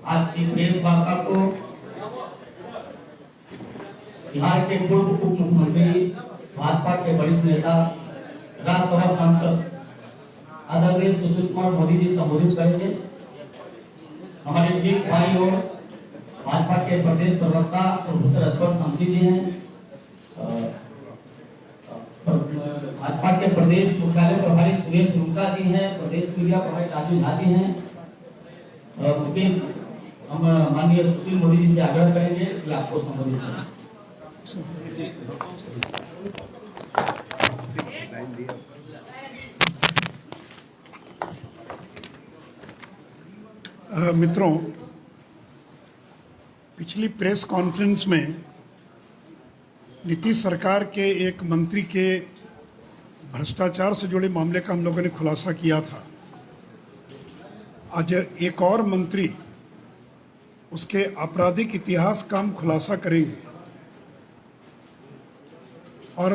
आज की प्रेस वार्ता को बिहार के पूर्व उप मुख्यमंत्री, भाजपा के वरिष्ठ नेता, राज्यसभा सांसद आदरणीय सुशील कुमार मोदी जी संबोधित करेंगे। हमारे ठीक भाई और भाजपा के प्रदेश प्रवक्ता प्रोफेसर अजगर शमशी जी हैं, भाजपा के प्रदेश मुख्यालय प्रभारी सुरेश रुंका जी हैं, प्रदेश मीडिया प्रभारी राजू झा जी हैं। हम माननीय सुशील मोदी जी से आग्रह करेंगे कि आपको संबोधित करें। मित्रों, पिछली प्रेस कॉन्फ्रेंस में नीतीश सरकार के एक मंत्री के भ्रष्टाचार से जुड़े मामले का हम लोगों ने खुलासा किया था। आज एक और मंत्री उसके आपराधिक इतिहास का हम खुलासा करेंगे और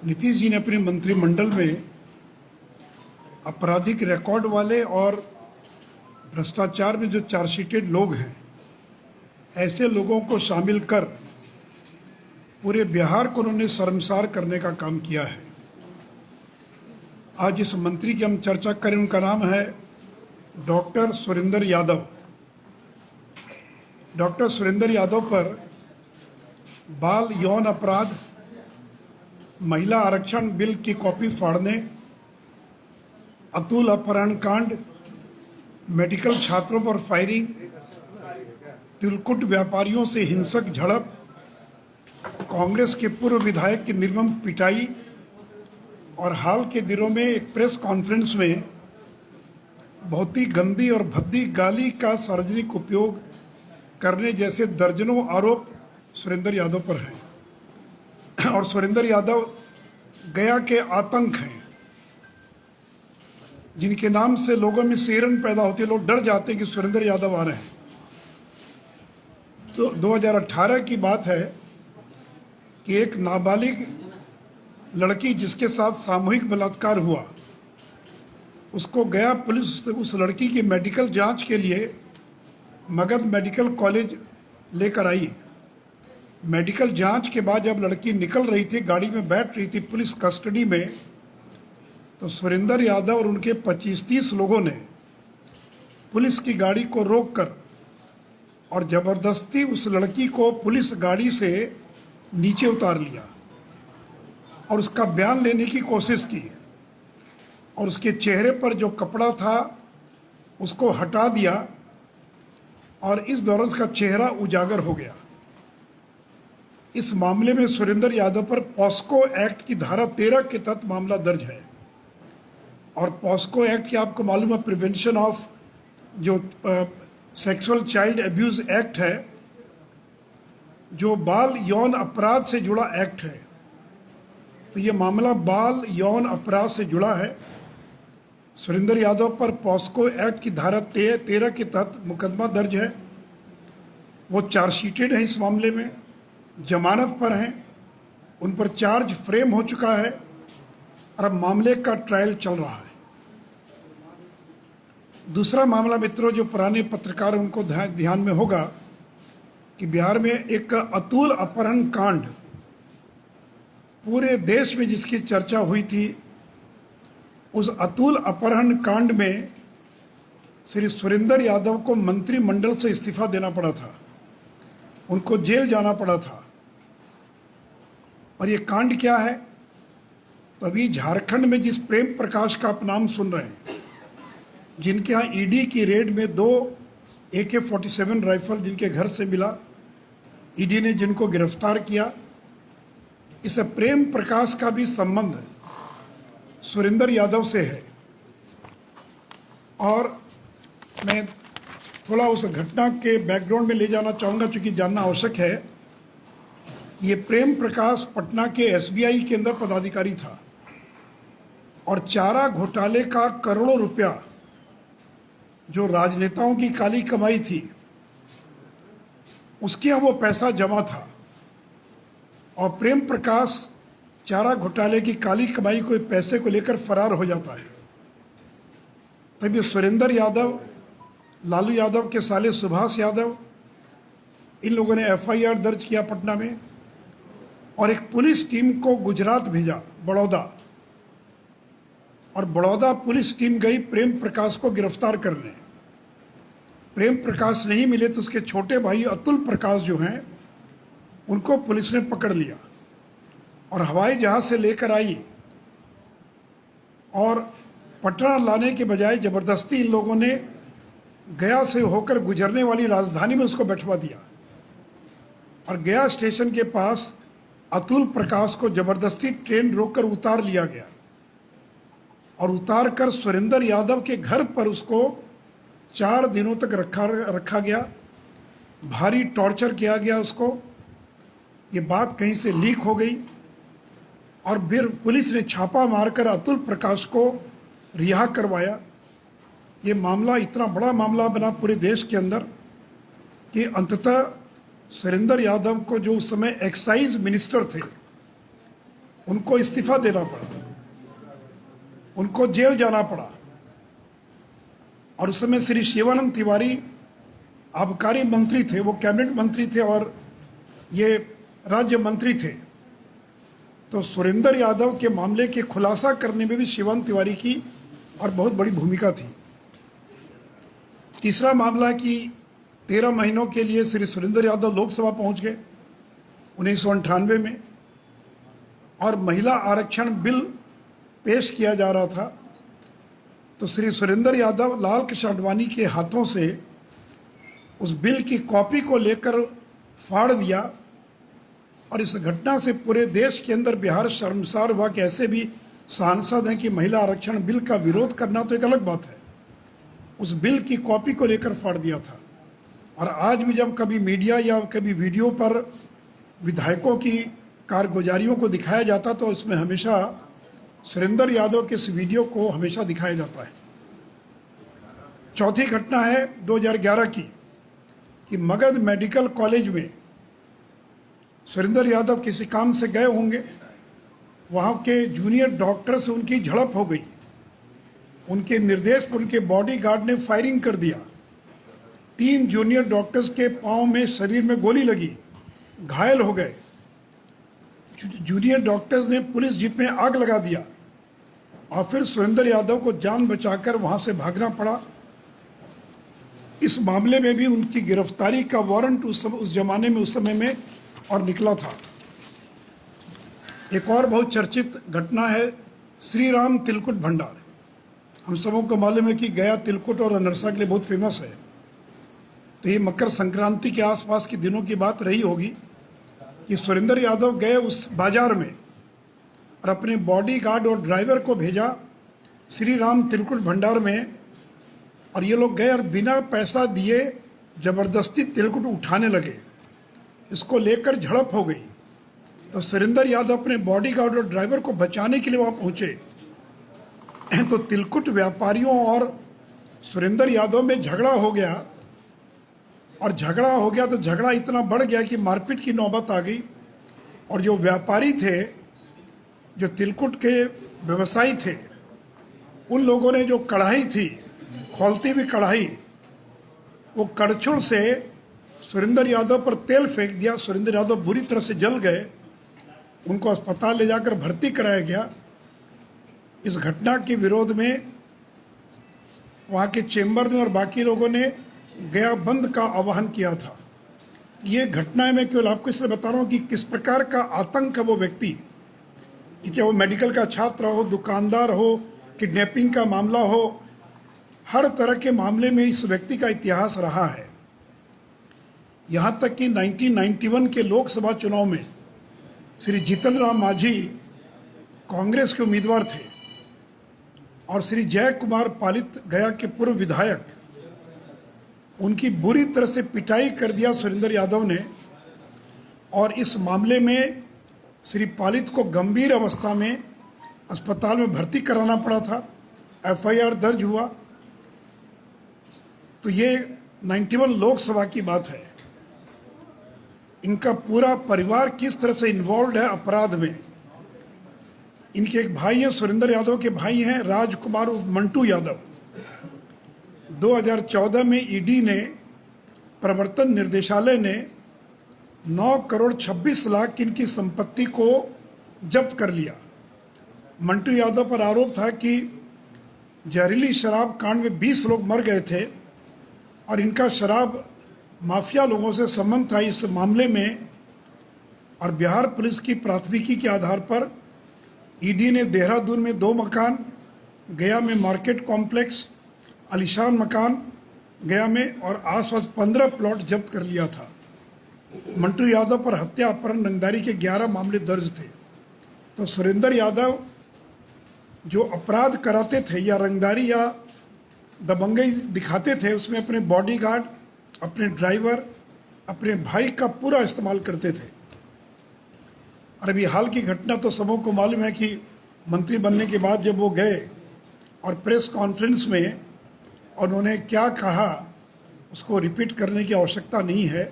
नीतीश जी ने अपने मंत्रिमंडल में आपराधिक रिकॉर्ड वाले और भ्रष्टाचार में जो चार्जशीटेड लोग हैं, ऐसे लोगों को शामिल कर पूरे बिहार को उन्होंने शर्मसार करने का काम किया है। आज इस मंत्री की हम चर्चा करें, उनका नाम है डॉक्टर सुरेंद्र यादव। डॉक्टर सुरेंद्र यादव पर बाल यौन अपराध, महिला आरक्षण बिल की कॉपी फाड़ने, अतुल अपहरण कांड, मेडिकल छात्रों पर फायरिंग, तिलकुट व्यापारियों से हिंसक झड़प, कांग्रेस के पूर्व विधायक की निर्मम पिटाई और हाल के दिनों में एक प्रेस कॉन्फ्रेंस में बहुत ही गंदी और भद्दी गाली का सार्वजनिक उपयोग करने जैसे दर्जनों आरोप सुरेंद्र यादव पर हैं। और सुरेंद्र यादव गया के आतंक हैं, जिनके नाम से लोगों में सिहरन पैदा होती है। लोग डर जाते हैं कि सुरेंद्र यादव आ रहे हैं। तो 2018 की बात है कि एक नाबालिग लड़की जिसके साथ सामूहिक बलात्कार हुआ, उसको गया पुलिस उस लड़की की मेडिकल जांच के लिए मगध मेडिकल कॉलेज लेकर आई। मेडिकल जांच के बाद जब लड़की निकल रही थी, गाड़ी में बैठ रही थी पुलिस कस्टडी में, तो सुरेंद्र यादव और उनके 25-30 लोगों ने पुलिस की गाड़ी को रोककर और ज़बरदस्ती उस लड़की को पुलिस गाड़ी से नीचे उतार लिया और उसका बयान लेने की कोशिश की और उसके चेहरे पर जो कपड़ा था उसको हटा दिया और इस दौरान उसका चेहरा उजागर हो गया। इस मामले में सुरेंद्र यादव पर पॉस्को एक्ट की धारा 13 के तहत मामला दर्ज है। और पॉस्को एक्ट की आपको मालूम है, प्रिवेंशन ऑफ जो सेक्सुअल चाइल्ड एब्यूज एक्ट है, जो बाल यौन अपराध से जुड़ा एक्ट है। तो ये मामला बाल यौन अपराध से जुड़ा है। सुरेंद्र यादव पर पॉस्को एक्ट की धारा 13 के तहत मुकदमा दर्ज है। वो चार्जशीटेड है, इस मामले में जमानत पर हैं, उन पर चार्ज फ्रेम हो चुका है और अब मामले का ट्रायल चल रहा है। दूसरा मामला मित्रों, जो पुराने पत्रकार हैं उनको ध्यान में होगा कि बिहार में एक अतुल अपहरण कांड पूरे देश में जिसकी चर्चा हुई थी, उस अतुल अपहरण कांड में श्री सुरेंद्र यादव को मंत्रिमंडल से इस्तीफा देना पड़ा था, उनको जेल जाना पड़ा था। और ये कांड क्या है? तो अभी झारखंड में जिस प्रेम प्रकाश का आप नाम सुन रहे हैं, जिनके यहाँ ईडी की रेड में 2 AK-47 राइफल जिनके घर से मिला, ईडी ने जिनको गिरफ्तार किया, इस प्रेम प्रकाश का भी संबंध सुरेंद्र यादव से है। और मैं थोड़ा उस घटना के बैकग्राउंड में ले जाना चाहूँगा, चूँकि जानना आवश्यक है। ये प्रेम प्रकाश पटना के SBI के अंदर पदाधिकारी था और चारा घोटाले का करोड़ों रुपया जो राजनेताओं की काली कमाई थी, उसके यहाँ वो पैसा जमा था। और प्रेम प्रकाश चारा घोटाले की काली कमाई को पैसे को लेकर फरार हो जाता है। तभी सुरेंद्र यादव लालू यादव के साले सुभाष यादव, इन लोगों ने एफआईआर दर्ज किया पटना में और एक पुलिस टीम को गुजरात भेजा, बड़ौदा, और बड़ौदा पुलिस टीम गई प्रेम प्रकाश को गिरफ्तार करने। प्रेम प्रकाश नहीं मिले तो उसके छोटे भाई अतुल प्रकाश जो हैं उनको पुलिस ने पकड़ लिया और हवाई जहाज से लेकर आई और पटना लाने के बजाय ज़बरदस्ती इन लोगों ने गया से होकर गुजरने वाली राजधानी में उसको बैठवा दिया और गया स्टेशन के पास अतुल प्रकाश को ज़बरदस्ती ट्रेन रोककर उतार लिया गया और उतार कर सुरेंद्र यादव के घर पर उसको 4 दिनों तक रखा गया। भारी टॉर्चर किया गया उसको। ये बात कहीं से लीक हो गई और फिर पुलिस ने छापा मारकर अतुल प्रकाश को रिहा करवाया। ये मामला इतना बड़ा मामला बना पूरे देश के अंदर कि अंततः सुरेंद्र यादव को, जो उस समय एक्साइज मिनिस्टर थे, उनको इस्तीफा देना पड़ा, उनको जेल जाना पड़ा। और उस समय श्री शिवानंद तिवारी आबकारी मंत्री थे, वो कैबिनेट मंत्री थे और ये राज्य मंत्री थे। तो सुरेंद्र यादव के मामले के खुलासा करने में भी शिवानंद तिवारी की और बहुत बड़ी भूमिका थी। तीसरा मामला कि 13 महीनों के लिए श्री सुरेंद्र यादव लोकसभा पहुंच गए 1998 में और महिला आरक्षण बिल पेश किया जा रहा था। तो श्री सुरेंद्र यादव लाल कृष्ण आडवाणी के हाथों से उस बिल की कॉपी को लेकर फाड़ दिया और इस घटना से पूरे देश के अंदर बिहार शर्मसार हुआ कि ऐसे भी सांसद हैं कि महिला आरक्षण बिल का विरोध करना तो एक अलग बात है, उस बिल की कॉपी को लेकर फाड़ दिया था। और आज भी जब कभी मीडिया या कभी वीडियो पर विधायकों की कारगुजारियों को दिखाया जाता तो इसमें हमेशा सुरेंद्र यादव के इस वीडियो को हमेशा दिखाया जाता है। चौथी घटना है 2011 की कि मगध मेडिकल कॉलेज में सुरेंद्र यादव किसी काम से गए होंगे, वहाँ के जूनियर डॉक्टर से उनकी झड़प हो गई। उनके निर्देश पर उनके बॉडीगार्ड ने फायरिंग कर दिया। 3 जूनियर डॉक्टर्स के पाँव में, शरीर में गोली लगी, घायल हो गए। जूनियर डॉक्टर्स ने पुलिस जीप में आग लगा दिया और फिर सुरेंद्र यादव को जान बचाकर वहाँ से भागना पड़ा। इस मामले में भी उनकी गिरफ्तारी का वारंट उस जमाने में, उस समय में और निकला था। एक और बहुत चर्चित घटना है श्री राम तिलकुट भंडार। हम सबों को मालूम है कि गया तिलकुट और अनरसा के लिए बहुत फेमस है। तो ये मकर संक्रांति के आसपास के दिनों की बात रही होगी कि सुरेंद्र यादव गए उस बाजार में और अपने बॉडीगार्ड और ड्राइवर को भेजा श्री राम तिलकुट भंडार में, और ये लोग गए और बिना पैसा दिए ज़बरदस्ती तिलकुट उठाने लगे। इसको लेकर झड़प हो गई। तो सुरेंद्र यादव अपने बॉडीगार्ड और ड्राइवर को बचाने के लिए वहाँ पहुँचे। तो तिलकुट व्यापारियों और सुरेंद्र यादव में झगड़ा हो गया और तो झगड़ा इतना बढ़ गया कि मारपीट की नौबत आ गई। और जो व्यापारी थे, जो तिलकुट के व्यवसायी थे, उन लोगों ने जो कढ़ाई थी, खौलती हुई कढ़ाई, वो कड़छुल से सुरेंद्र यादव पर तेल फेंक दिया। सुरेंद्र यादव बुरी तरह से जल गए। उनको अस्पताल ले जाकर भर्ती कराया गया। इस घटना के विरोध में वहाँ के चेंबर ने और बाकी लोगों ने गया बंद का आह्वान किया था। ये घटनाएं मैं केवल आपको इसलिए बता रहा हूँ कि किस प्रकार का आतंक है वो व्यक्ति, कि चाहे वो मेडिकल का छात्र हो, दुकानदार हो, किडनैपिंग का मामला हो, हर तरह के मामले में इस व्यक्ति का इतिहास रहा है। यहाँ तक कि 1991 के लोकसभा चुनाव में श्री जीतन राम मांझी कांग्रेस के उम्मीदवार थे और श्री जय कुमार पालित, गया के पूर्व विधायक, उनकी बुरी तरह से पिटाई कर दिया सुरेंद्र यादव ने। और इस मामले में श्री पालित को गंभीर अवस्था में अस्पताल में भर्ती कराना पड़ा था। एफआईआर दर्ज हुआ। तो ये 91 लोकसभा की बात है। इनका पूरा परिवार किस तरह से इन्वॉल्व है अपराध में। इनके एक भाई हैं, सुरेंद्र यादव के भाई हैं राजकुमार उर्फ मंटू यादव, 2014 में ईडी ने, प्रवर्तन निर्देशालय ने 9 करोड़ 26 लाख इनकी संपत्ति को जब्त कर लिया। मंटू यादव पर आरोप था कि जहरीली शराब कांड में 20 लोग मर गए थे और इनका शराब माफिया लोगों से संबंध था। इस मामले में और बिहार पुलिस की प्राथमिकी के आधार पर ईडी ने देहरादून में 2 मकान, गया में मार्केट कॉम्प्लेक्स, आलीशान मकान गया में और आसपास 15 प्लॉट जब्त कर लिया था। मंटू यादव पर हत्या, अपहरण, रंगदारी के 11 मामले दर्ज थे। तो सुरेंद्र यादव जो अपराध कराते थे या रंगदारी या दबंगई दिखाते थे, उसमें अपने बॉडीगार्ड, अपने ड्राइवर, अपने भाई का पूरा इस्तेमाल करते थे। और अभी हाल की घटना तो सबों को मालूम है कि मंत्री बनने के बाद जब वो गए और प्रेस कॉन्फ्रेंस में उन्होंने क्या कहा, उसको रिपीट करने की आवश्यकता नहीं है।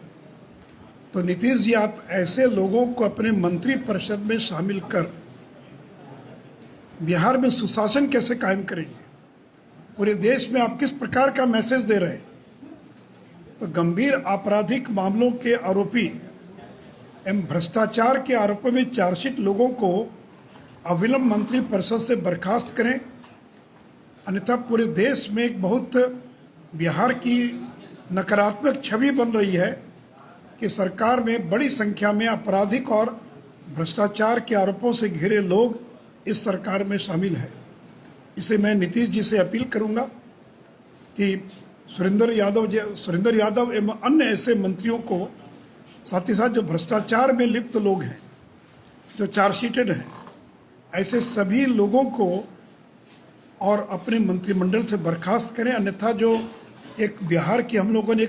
तो नीतीश जी, आप ऐसे लोगों को अपने मंत्री परिषद में शामिल कर बिहार में सुशासन कैसे कायम करेंगे? पूरे देश में आप किस प्रकार का मैसेज दे रहे हैं? तो गंभीर आपराधिक मामलों के आरोपी एवं भ्रष्टाचार के आरोपों में चार्जशीट लोगों को अविलंब मंत्री परिषद से बर्खास्त करें, अन्यथा पूरे देश में एक बहुत बिहार की नकारात्मक छवि बन रही है कि सरकार में बड़ी संख्या में आपराधिक और भ्रष्टाचार के आरोपों से घिरे लोग इस सरकार में शामिल है। इसलिए मैं नीतीश जी से अपील करूंगा कि सुरेंद्र यादव एवं अन्य ऐसे मंत्रियों को, साथ ही साथ जो भ्रष्टाचार में लिप्त लोग हैं, जो चार्जशीटेड हैं, ऐसे सभी लोगों को और अपने मंत्रिमंडल से बर्खास्त करें। अन्यथा जो एक बिहार की हम लोगों ने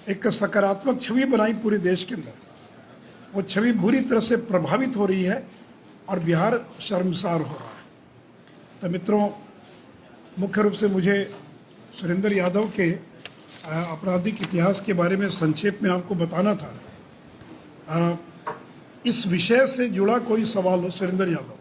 एक सकारात्मक छवि बनाई पूरे देश के अंदर, वो छवि बुरी तरह से प्रभावित हो रही है और बिहार शर्मसार हो रहा है। तो मित्रों, मुख्य रूप से मुझे सुरेंद्र यादव के आपराधिक इतिहास के बारे में संक्षेप में आपको बताना था। इस विषय से जुड़ा कोई सवाल हो सुरेंद्र यादव?